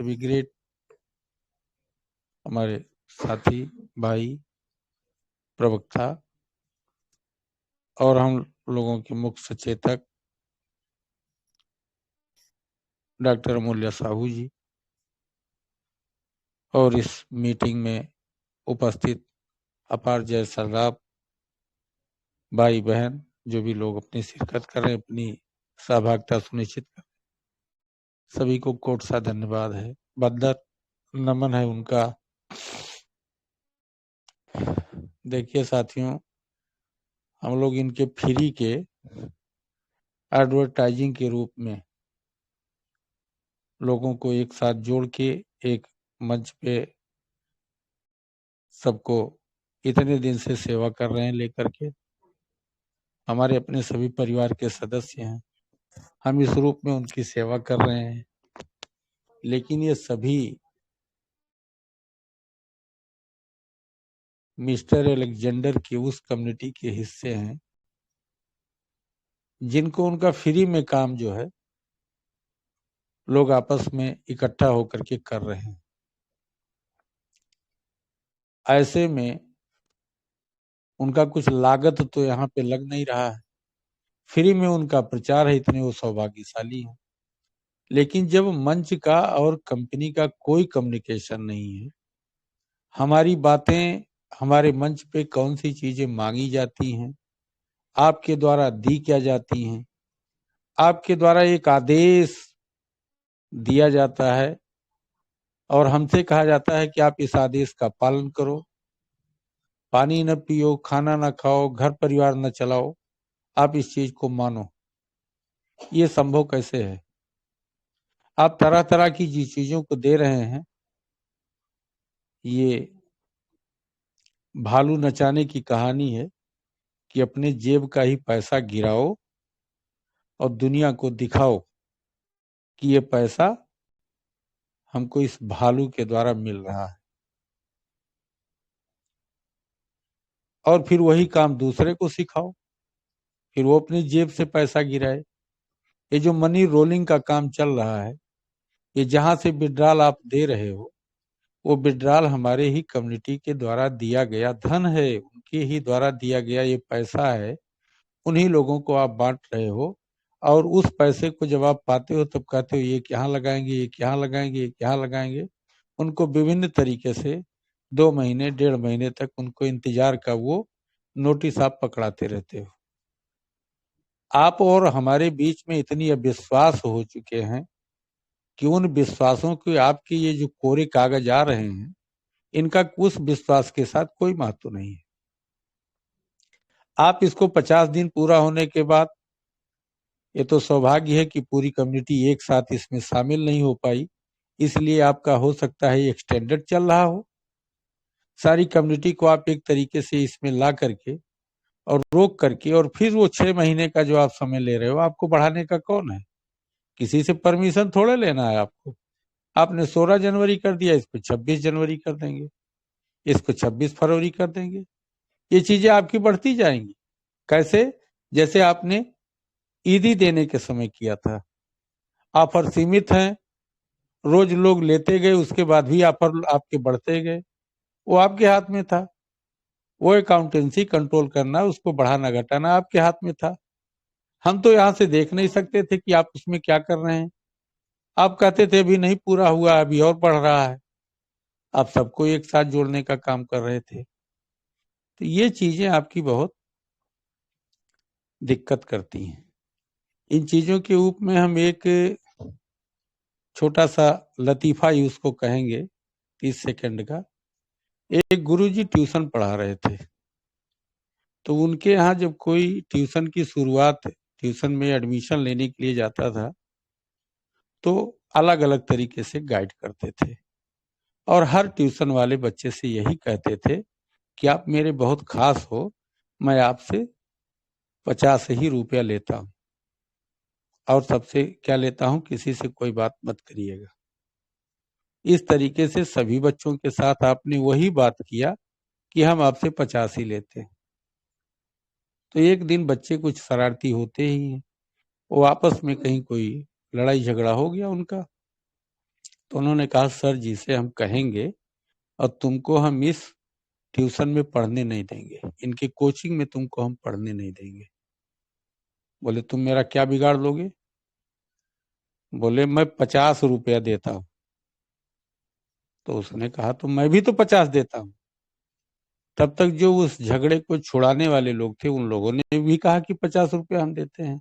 सभी ग्रेट हमारे साथी भाई प्रवक्ता और हम लोगों के मुख्य सचेतक डॉक्टर अमूल्य साहू जी और इस मीटिंग में उपस्थित अपार जय सरदार भाई बहन जो भी लोग अपनी शिरकत कर रहे हैं, अपनी सहभागिता सुनिश्चित कर, सभी को कोट सा धन्यवाद है, बदर नमन है उनका। देखिए साथियों, हम लोग इनके फ्री के एडवर्टाइजिंग के रूप में लोगों को एक साथ जोड़ के एक मंच पे सबको इतने दिन से सेवा कर रहे हैं लेकर के। हमारे अपने सभी परिवार के सदस्य हैं, हम इस रूप में उनकी सेवा कर रहे हैं, लेकिन ये सभी मिस्टर अलेक्जेंडर की उस कम्युनिटी के हिस्से हैं जिनको उनका फ्री में काम जो है लोग आपस में इकट्ठा होकर के कर रहे हैं। ऐसे में उनका कुछ लागत तो यहाँ पे लग नहीं रहा है, फ्री में उनका प्रचार है, इतने वो सौभाग्यशाली हैं। लेकिन जब मंच का और कंपनी का कोई कम्युनिकेशन नहीं है, हमारी बातें हमारे मंच पे कौन सी चीजें मांगी जाती हैं, आपके द्वारा दी क्या जाती हैं, आपके द्वारा एक आदेश दिया जाता है और हमसे कहा जाता है कि आप इस आदेश का पालन करो, पानी न पियो, खाना न खाओ, घर परिवार न चलाओ, आप इस चीज को मानो। ये संभव कैसे है? आप तरह तरह की जिस चीजों को दे रहे हैं, ये भालू नचाने की कहानी है कि अपने जेब का ही पैसा गिराओ और दुनिया को दिखाओ कि ये पैसा हमको इस भालू के द्वारा मिल रहा है, और फिर वही काम दूसरे को सिखाओ, फिर वो अपनी जेब से पैसा गिराए। ये जो मनी रोलिंग का काम चल रहा है, ये जहां से विड्रॉल आप दे रहे हो, वो विड्रॉल हमारे ही कम्युनिटी के द्वारा दिया गया धन है, उनके ही द्वारा दिया गया ये पैसा है, उन्हीं लोगों को आप बांट रहे हो। और उस पैसे को जब आप पाते हो तब कहते हो ये क्या लगाएंगे, ये क्या लगाएंगे, ये क्या लगाएंगे। उनको विभिन्न तरीके से 2 महीने 1.5 महीने तक उनको इंतजार का वो नोटिस आप पकड़ाते रहते हो। आप और हमारे बीच में इतनी अविश्वास हो चुके हैं कि उन विश्वासों के आपके ये जो कोरे कागज आ रहे हैं, इनका उस विश्वास के साथ कोई महत्व नहीं है। आप इसको 50 दिन पूरा होने के बाद, ये तो सौभाग्य है कि पूरी कम्युनिटी एक साथ इसमें शामिल नहीं हो पाई, इसलिए आपका हो सकता है एक्सटेंडेड चल रहा हो। सारी कम्युनिटी को आप एक तरीके से इसमें ला करके और रोक करके, और फिर वो 6 महीने का जो आप समय ले रहे हो, आपको बढ़ाने का कौन है? किसी से परमिशन थोड़े लेना है आपको। आपने 16 जनवरी कर दिया, इसको 26 जनवरी कर देंगे, इसको 26 फरवरी कर देंगे। ये चीजें आपकी बढ़ती जाएंगी। कैसे? जैसे आपने ईदी देने के समय किया था। ऑफर सीमित हैं, रोज लोग लेते गए, उसके बाद भी ऑफर आपके बढ़ते गए, वो आपके हाथ में था। वो अकाउंटेंसी कंट्रोल करना, उसको बढ़ाना घटाना आपके हाथ में था। हम तो यहाँ से देख नहीं सकते थे कि आप उसमें क्या कर रहे हैं। आप कहते थे अभी नहीं पूरा हुआ, अभी और बढ़ रहा है। आप सबको एक साथ जोड़ने का काम कर रहे थे। तो ये चीजें आपकी बहुत दिक्कत करती हैं। इन चीजों के रूप में हम एक छोटा सा लतीफा ही उसको कहेंगे, 30 सेकंड का। एक गुरुजी ट्यूशन पढ़ा रहे थे, तो उनके यहाँ जब कोई ट्यूशन की शुरुआत, ट्यूशन में एडमिशन लेने के लिए जाता था, तो अलग अलग तरीके से गाइड करते थे, और हर ट्यूशन वाले बच्चे से यही कहते थे कि आप मेरे बहुत खास हो, मैं आपसे 50 ही रुपया लेता हूँ, और सबसे क्या लेता हूँ, किसी से कोई बात मत करिएगा। इस तरीके से सभी बच्चों के साथ आपने वही बात किया कि हम आपसे 50 ही लेते हैं। तो एक दिन बच्चे कुछ शरारती होते ही हैं, वो आपस में कहीं कोई लड़ाई झगड़ा हो गया उनका, तो उन्होंने कहा सर जी से हम कहेंगे और तुमको हम इस ट्यूशन में पढ़ने नहीं देंगे, इनकी कोचिंग में तुमको हम पढ़ने नहीं देंगे। बोले तुम मेरा क्या बिगाड़ लोगे? बोले मैं 50 रुपया देता हूँ। तो उसने कहा तो मैं भी तो 50 देता हूँ। तब तक जो उस झगड़े को छुड़ाने वाले लोग थे उन लोगों ने भी कहा कि 50 रुपया हम देते हैं।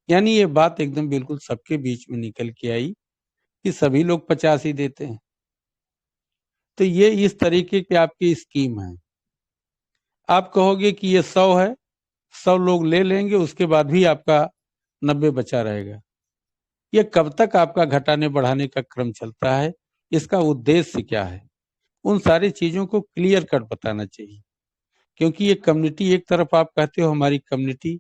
यानी ये बात एकदम बिल्कुल सबके बीच में निकल के आई कि सभी लोग 50 ही देते हैं। तो ये इस तरीके की आपकी स्कीम है। आप कहोगे कि ये 100 है, 100 लोग ले लेंगे, उसके बाद भी आपका 90 बचा रहेगा। ये कब तक आपका घटाने बढ़ाने का क्रम चलता है? इसका उद्देश्य क्या है? उन सारी चीजों को क्लियर कट बताना चाहिए। क्योंकि ये कम्युनिटी, एक तरफ आप कहते हो हमारी कम्युनिटी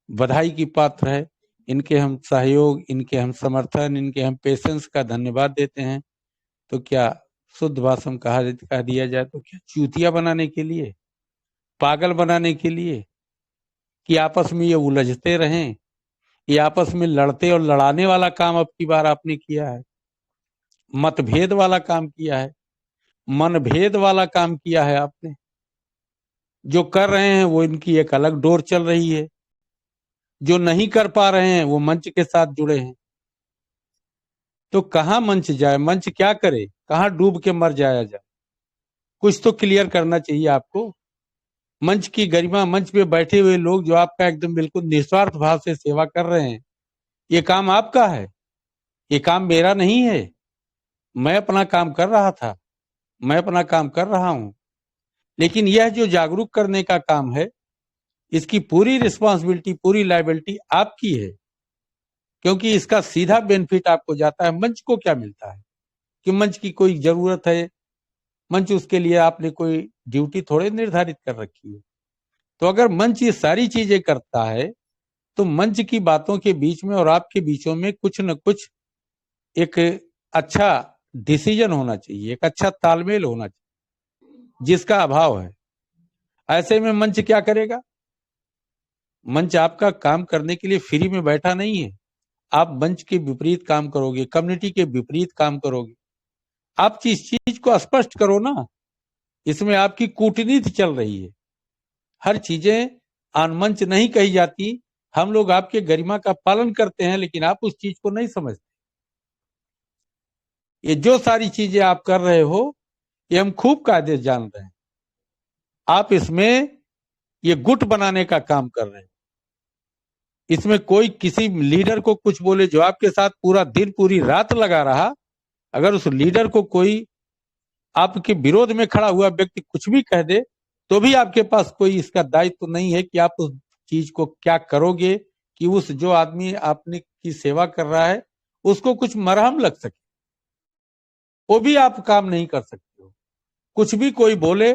बधाई की पात्र है, इनके हम सहयोग, इनके हम समर्थन, इनके हम पेशेंस का धन्यवाद देते हैं, तो क्या शुद्ध भाषा में कह दिया जाए तो क्या चूतिया बनाने के लिए, पागल बनाने के लिए, कि आपस में ये उलझते रहें, ये आपस में लड़ते और लड़ाने वाला काम अब की बार आपने किया है, मतभेद वाला काम किया है, मनभेद वाला काम किया है आपने। जो कर रहे हैं वो इनकी एक अलग डोर चल रही है, जो नहीं कर पा रहे हैं वो मंच के साथ जुड़े हैं। तो कहाँ मंच जाए, मंच क्या करे, कहाँ डूब के मर जाया जाए? कुछ तो क्लियर करना चाहिए आपको। मंच की गरिमा, मंच पे बैठे हुए लोग जो आपका एकदम बिल्कुल निस्वार्थ भाव से सेवा कर रहे हैं, ये काम आपका है, ये काम मेरा नहीं है। मैं अपना काम कर रहा था, मैं अपना काम कर रहा हूं, लेकिन यह जो जागरूक करने का काम है, इसकी पूरी रिस्पॉन्सिबिलिटी, पूरी लायबिलिटी आपकी है। क्योंकि इसका सीधा बेनिफिट आपको जाता है। मंच को क्या मिलता है कि मंच की कोई जरूरत है, मंच उसके लिए आपने कोई ड्यूटी थोड़े निर्धारित कर रखी है। तो अगर मंच ये सारी चीजें करता है तो मंच की बातों के बीच में और आपके बीचों में कुछ न कुछ एक अच्छा डिसीजन होना चाहिए, एक अच्छा तालमेल होना चाहिए, जिसका अभाव है। ऐसे में मंच क्या करेगा? मंच आपका काम करने के लिए फ्री में बैठा नहीं है। आप मंच के विपरीत काम करोगे, कम्युनिटी के विपरीत काम करोगे। आप इस चीज को स्पष्ट करो ना, इसमें आपकी कूटनीति चल रही है। हर चीजें ऑन मंच नहीं कही जाती। हम लोग आपके गरिमा का पालन करते हैं, लेकिन आप उस चीज को नहीं समझते। ये जो सारी चीजें आप कर रहे हो, ये हम खूब कायदे जान रहे हैं। आप इसमें ये गुट बनाने का काम कर रहे हैं। इसमें कोई किसी लीडर को कुछ बोले, जो आपके साथ पूरा दिन पूरी रात लगा रहा, अगर उस लीडर को कोई आपके विरोध में खड़ा हुआ व्यक्ति कुछ भी कह दे, तो भी आपके पास कोई इसका दायित्व नहीं है कि आप उस चीज को क्या करोगे कि उस जो आदमी आपने की सेवा कर रहा है उसको कुछ मरहम लग सके। वो भी आप काम नहीं कर सकते हो। कुछ भी कोई बोले,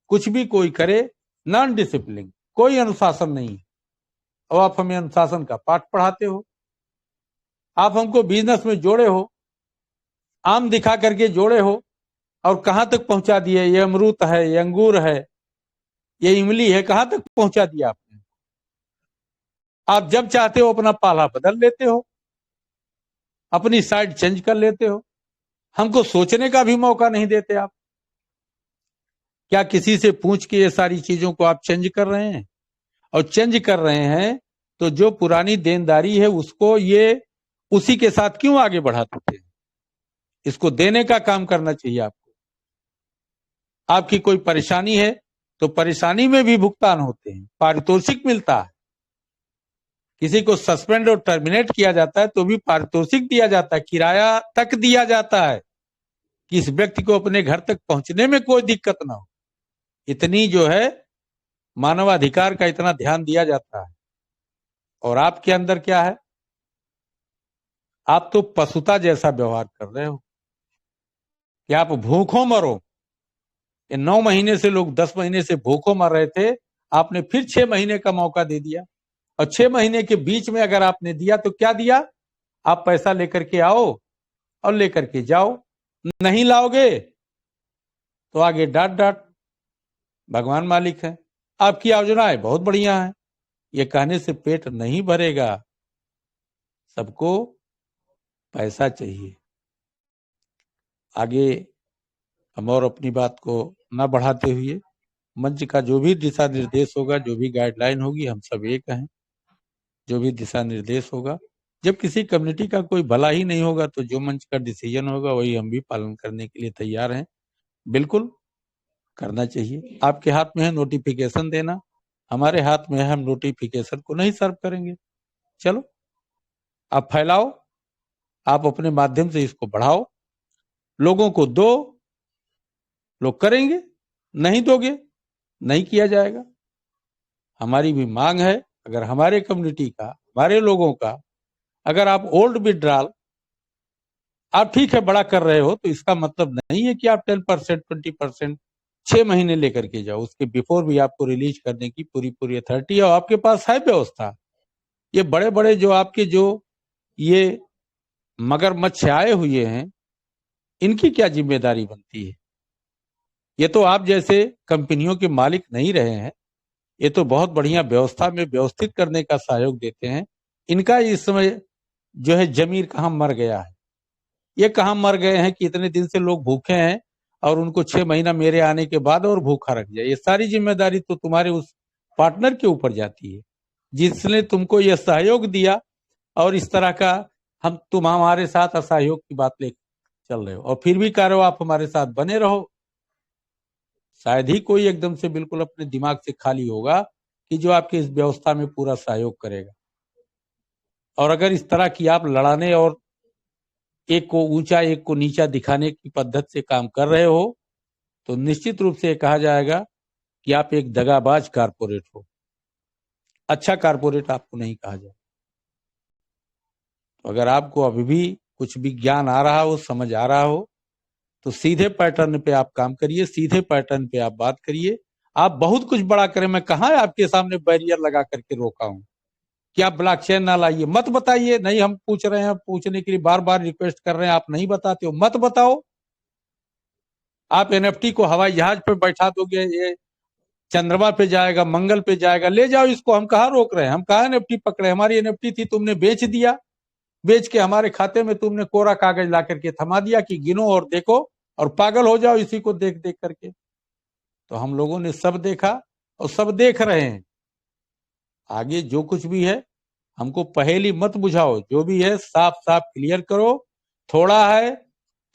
कुछ भी कोई करे, नॉन डिसिप्लिन, कोई अनुशासन नहीं है। और आप हमें अनुशासन का पाठ पढ़ाते हो। आप हमको बिजनेस में जोड़े हो, आम दिखा करके जोड़े हो, और कहां तक पहुंचा दिए? ये अमरूद है, ये अंगूर है, ये इमली है, कहां तक पहुंचा दिया आपने? आप जब चाहते हो अपना पाला बदल लेते हो, अपनी साइड चेंज कर लेते हो। हमको सोचने का भी मौका नहीं देते आप। क्या किसी से पूछ के ये सारी चीजों को आप चेंज कर रहे हैं? और चेंज कर रहे हैं तो जो पुरानी देनदारी है उसको ये उसी के साथ क्यों आगे बढ़ाते थे? इसको देने का काम करना चाहिए आपको। आपकी कोई परेशानी है तो परेशानी में भी भुगतान होते हैं, पारितोषिक मिलता है। किसी को सस्पेंड और टर्मिनेट किया जाता है तो भी पारितोषिक दिया जाता है, किराया तक दिया जाता है कि इस व्यक्ति को अपने घर तक पहुंचने में कोई दिक्कत ना हो। इतनी जो है मानवाधिकार का इतना ध्यान दिया जाता है। और आपके अंदर क्या है? आप तो पशुता जैसा व्यवहार कर रहे हो कि आप भूखों मरो। ये 9 महीने से लोग 10 महीने से भूखों मर रहे थे, आपने फिर 6 महीने का मौका दे दिया। और 6 महीने के बीच में अगर आपने दिया तो क्या दिया? आप पैसा लेकर के आओ और लेकर के जाओ। नहीं लाओगे तो आगे डांट डांट। भगवान मालिक है। आपकी योजनाएं बहुत बढ़िया है, ये कहने से पेट नहीं भरेगा। सबको पैसा चाहिए। आगे हम और अपनी बात को न बढ़ाते हुए मंच का जो भी दिशा निर्देश होगा, जो भी गाइडलाइन होगी, हम सब एक हैं। जो भी दिशा निर्देश होगा, जब किसी कम्युनिटी का कोई भला ही नहीं होगा तो जो मंच का डिसीजन होगा वही हम भी पालन करने के लिए तैयार हैं। बिल्कुल करना चाहिए। आपके हाथ में है नोटिफिकेशन देना, हमारे हाथ में है हम नोटिफिकेशन को नहीं सर्व करेंगे। चलो आप फैलाओ, आप अपने माध्यम से इसको बढ़ाओ, लोगों को दो, लोग करेंगे। नहीं दोगे, नहीं किया जाएगा। हमारी भी मांग है, अगर हमारे कम्युनिटी का, हमारे लोगों का, अगर आप ओल्ड विड्रॉल आप ठीक है बड़ा कर रहे हो तो इसका मतलब नहीं है कि आप 10%, 20% 6 महीने लेकर के जाओ। उसके बिफोर भी आपको रिलीज करने की पूरी अथॉरिटी है और आपके पास है व्यवस्था। ये बड़े बड़े जो आपके जो ये मगरमच्छ आए हुए हैं, इनकी क्या जिम्मेदारी बनती है? ये तो आप जैसे कंपनियों के मालिक नहीं रहे हैं, ये तो बहुत बढ़िया व्यवस्था में व्यवस्थित करने का सहयोग देते हैं। इनका इस समय जो है जमीर कहाँ मर गया है? ये कहाँ मर गए हैं कि इतने दिन से लोग भूखे हैं और उनको 6 महीना मेरे आने के बाद और भूखा रख जाए? ये सारी जिम्मेदारी तो तुम्हारे उस पार्टनर के ऊपर जाती है जिसने तुमको ये सहयोग दिया। और इस तरह का तुम हमारे साथ असहयोग की बात लेकर चल रहे हो और फिर भी कह रहे हो आप हमारे साथ बने रहो। शायद ही कोई एकदम से बिल्कुल अपने दिमाग से खाली होगा कि जो आपके इस व्यवस्था में पूरा सहयोग करेगा। और अगर इस तरह की आप लड़ाने और एक को ऊंचा एक को नीचा दिखाने की पद्धति से काम कर रहे हो तो निश्चित रूप से कहा जाएगा कि आप एक दगाबाज कारपोरेट हो। अच्छा कारपोरेट आपको नहीं कहा जाए। तो अगर आपको अभी भी कुछ भी ज्ञान आ रहा हो, समझ आ रहा हो, तो सीधे पैटर्न पे आप काम करिए, सीधे पैटर्न पे आप बात करिए। आप बहुत कुछ बड़ा करें, मैं कहाँ आपके सामने बैरियर लगा करके रोका हूं कि आप ब्लॉकचेन ना लाइए, मत बताइए। नहीं, हम पूछ रहे हैं, पूछने के लिए बार बार रिक्वेस्ट कर रहे हैं, आप नहीं बताते हो, मत बताओ। आप एनएफटी को हवाई जहाज पे बैठा दोगे, ये चंद्रमा पे जाएगा, मंगल पे जाएगा, ले जाओ इसको, हम कहाँ रोक रहे हैं? हम कहाँ एनएफटी पकड़े? हमारी एनएफटी थी, तुमने बेच दिया, बेच के हमारे खाते में तुमने कोरा कागज ला करके थमा दिया कि गिनो और देखो और पागल हो जाओ इसी को देख देख करके। तो हम लोगों ने सब देखा और सब देख रहे हैं। आगे जो कुछ भी है हमको पहेली मत बुझाओ, जो भी है साफ साफ क्लियर करो। थोड़ा है,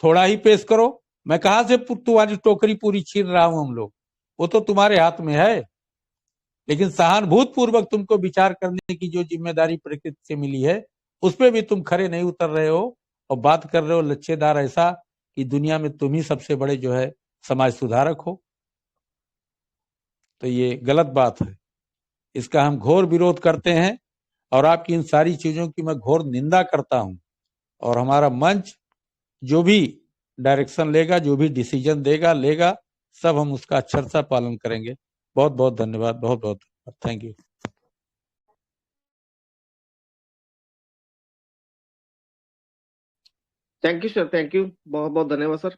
थोड़ा ही पेश करो। मैं कहां से तुम्हारी टोकरी पूरी छीन रहा हूं? हम लोग, वो तो तुम्हारे हाथ में है। लेकिन सहानुभूत पूर्वक तुमको विचार करने की जो जिम्मेदारी प्रकृति से मिली है उस पर भी तुम खरे नहीं उतर रहे हो और बात कर रहे हो लच्छेदार ऐसा कि दुनिया में तुम ही सबसे बड़े जो है समाज सुधारक हो। तो ये गलत बात है, इसका हम घोर विरोध करते हैं और आपकी इन सारी चीजों की मैं घोर निंदा करता हूं। और हमारा मंच जो भी डायरेक्शन लेगा, जो भी डिसीजन देगा लेगा, सब हम उसका अक्षरशः पालन करेंगे। बहुत बहुत धन्यवाद, बहुत बहुत thank you. Thank you sir, thank you, बहुत बहुत धन्यवाद सर।